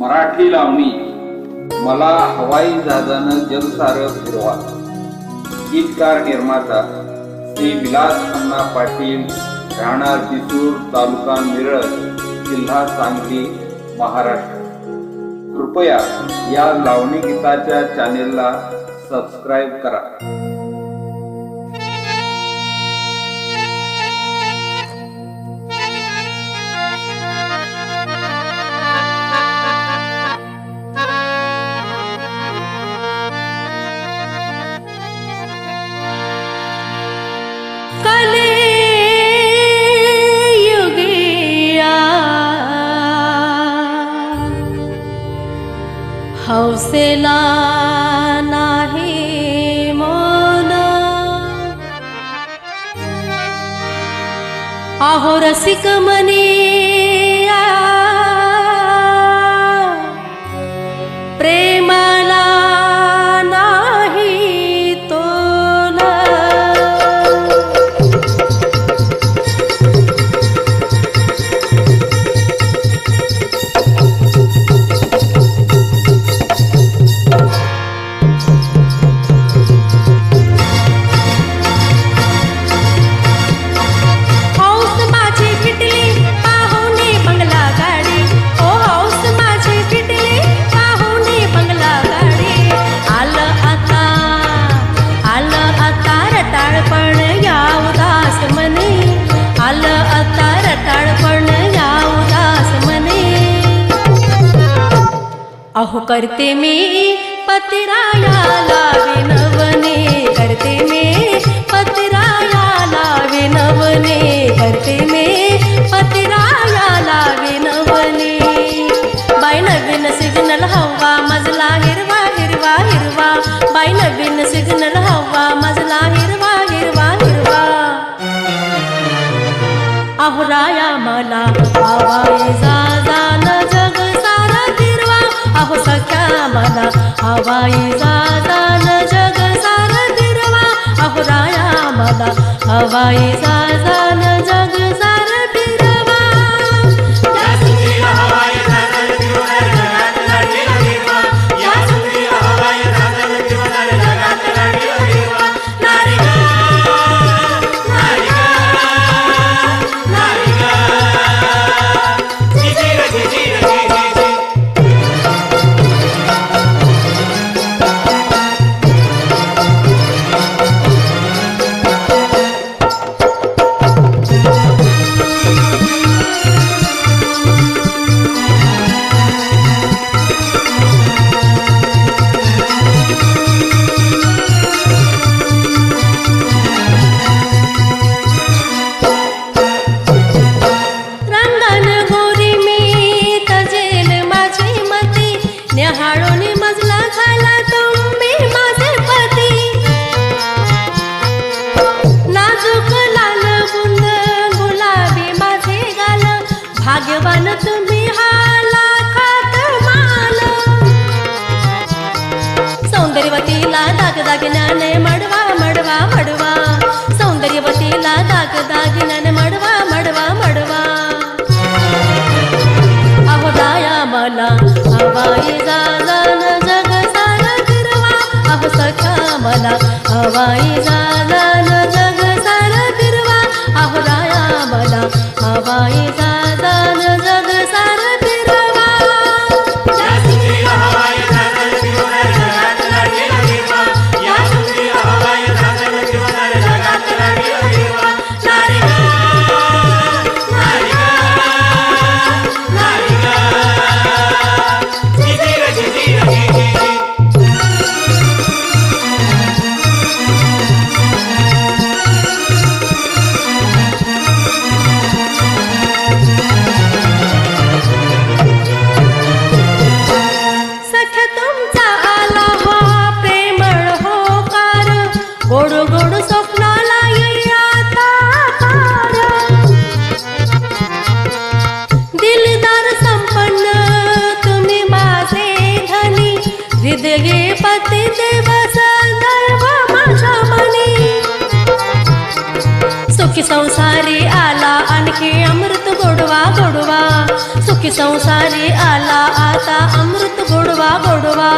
मराठी लावणी मला हवाई जहाजानं जगसारं फिरवा. गीतकार निर्माता श्री विलास अण्णा पाटील, राहणार पिसूर, तालुका मिरज, जिल्हा सांगली, महाराष्ट्र. कृपया या लावणी गीताच्या चॅनेलला सबस्क्राईब करा. हौसेला नाही मन, आहो रसिक मनी प्रेमाला नाही तोल. अहो करते मी पतिरायाला विनवणे, करते मी पतिरायाला विनवणे, करते मी पतिरायाला विनवणे. बाई नवीन सिग्नल हवा मजला हिरवा हिरवा हिरवा, बाई नवीन सिग्नल हवा मजला हिरवा हिरवा हिरवा. अहो राया मला हवाई जहाजान जग सारं फिरवा, अहो सख्या मला हवाई जहाजान जग सारं फिरवा, अहो राया मला हवाई जहाजान जग सारं फिरवा. या सुंदरीला हवाई जहाजान फिरवा, जगात लाडकीला फिरवा, या सुंदरीला हवाई जहाजान फिरवा, जगात लाडकीला फिरवा. नारी ग नारी ग नारी ग, जिजी ग जिजी ग जिजी. भाग्यवान तुम्ही हा लाखात माल, सौंदर्यवतीला दागदागिन्याने मडवा मडवा मडवा, सौंदर्यवतीला दागदागिन्याने मडवा मडवा मडवा. अहो राया मला हवाई जहाजान जग सारं फिरवा, अहो सख्या मला हवाई जहाजान जग सारं फिरवा, अहो राया मला हवाई जहाजान जग सारं फिरवा. या सुंदरीला हवाई जहाजान फिरवा, जगात लाडकीला फिरवा, या सुंदरीला हवाई जहाजान फिरवा, जगात लाडकीला फिरवा. नारी ग नारी ग नारी ग, जिजी ग जिजी ग जिजी. गोड गोड स्वप्नाला आता पार, दिलदार संपन्न तुम्ही माझे धनी, हृदये पती देव सदैव माझ्या मनी. सुखी संसारी आला आणखी अमृत गोडवा गोडवा, सुखी संसारी आला आता अमृत गोडवा गोडवा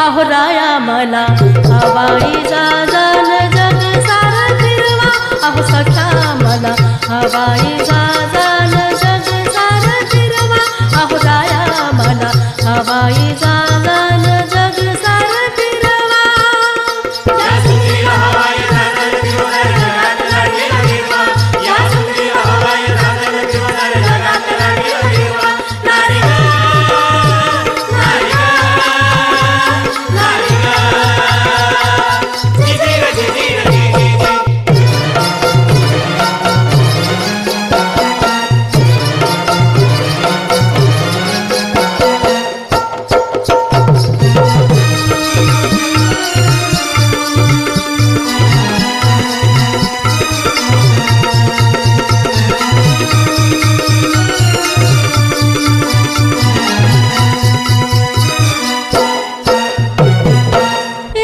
अहो राया मला हवाई जहाजान जग सारं फिरवा अहो सख्या मला हवाई जहाजान जग सारं फिरवा अहो राया मला हवाई जहाजान जग सारं फिरवा या सुंदरीला हवाई जहाजानं फिरवणाऱ्या जगात लाडकीला हिरवा या सुंदरीला हवाई जहाजानं फिरवणाऱ्या जगात लाडकीला हिरवा नारी गं, नारी गं, नारी गं. जिजी गं, जिजी गं, जिजी गं.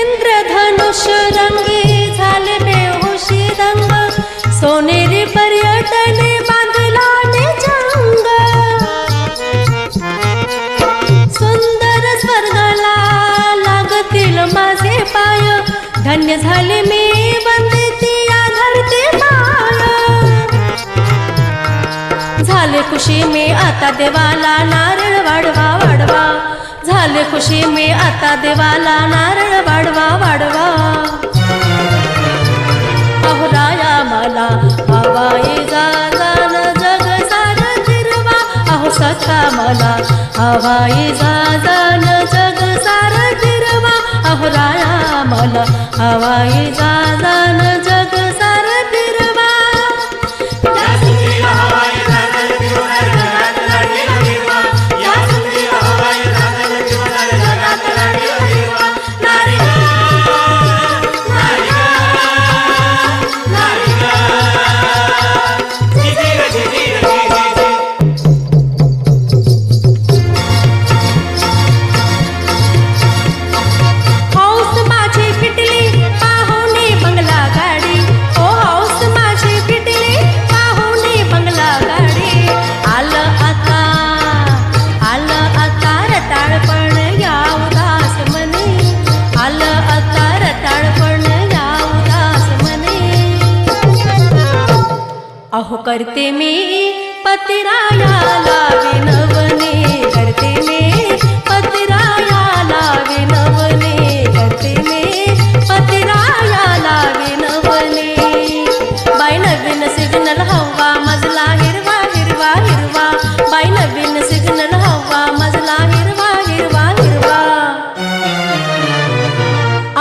इंद्रधनुष्य रंगी झाले बेहोशी रंग सोनेरी पर्यटने बांधला निजंग सुंदर स्वर्गाला लागतील माझे पाय धन्य झाले मी वंदिती या धरती माय झाले खुशी मी आता देवाला नारळ वाढवा वाढवा झाले खुशी मी आता देवाला नारळ वाढवा वाढवा अहो राया मला हवाई जहाजान जग सारं फिरवा अहो सखा मला हवाई जहाजान जग सारं फिरवा अहो राया मला हवाई जहाजान जग सारं फिरवा या सुंदरीला हवाई जहाजानं फिरवणाऱ्या जगात लाडकीला हिरवा या सुंदरीला हवाई जहाजानं फिरवणाऱ्या जगात लाडकीला हिरवा नारी गं, नारी गं, नारी गं. जिजी गं, जिजी गं, जिजी गं. हौस माझी फिटली पाहुणे बंगला गाडी ओ हौस माझी फिटली पाहुणे बंगला गाडी आलं आता रटाळपण या उदास मनी आलं आता रटाळपण या उदास मनी अहो करते मी पतिरायाला विनवणे करते मी पतिरायाला विनवणे करते मी पतिरायाला विनवणे बाई नवीन सिग्नल हवा मजला हिरवा हिरवा हिरवा बाई नवीन सिग्नल हवा मजला हिरवा हिरवा हिरवा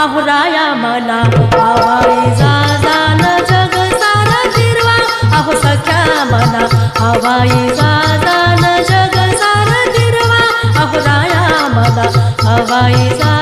अहो राया मला हवाई जहाजान जग सारं फिरवा अहो सख्या मला हवाई जहाजान जग सारं फिरवा अहो राया मला हवाई जहाजान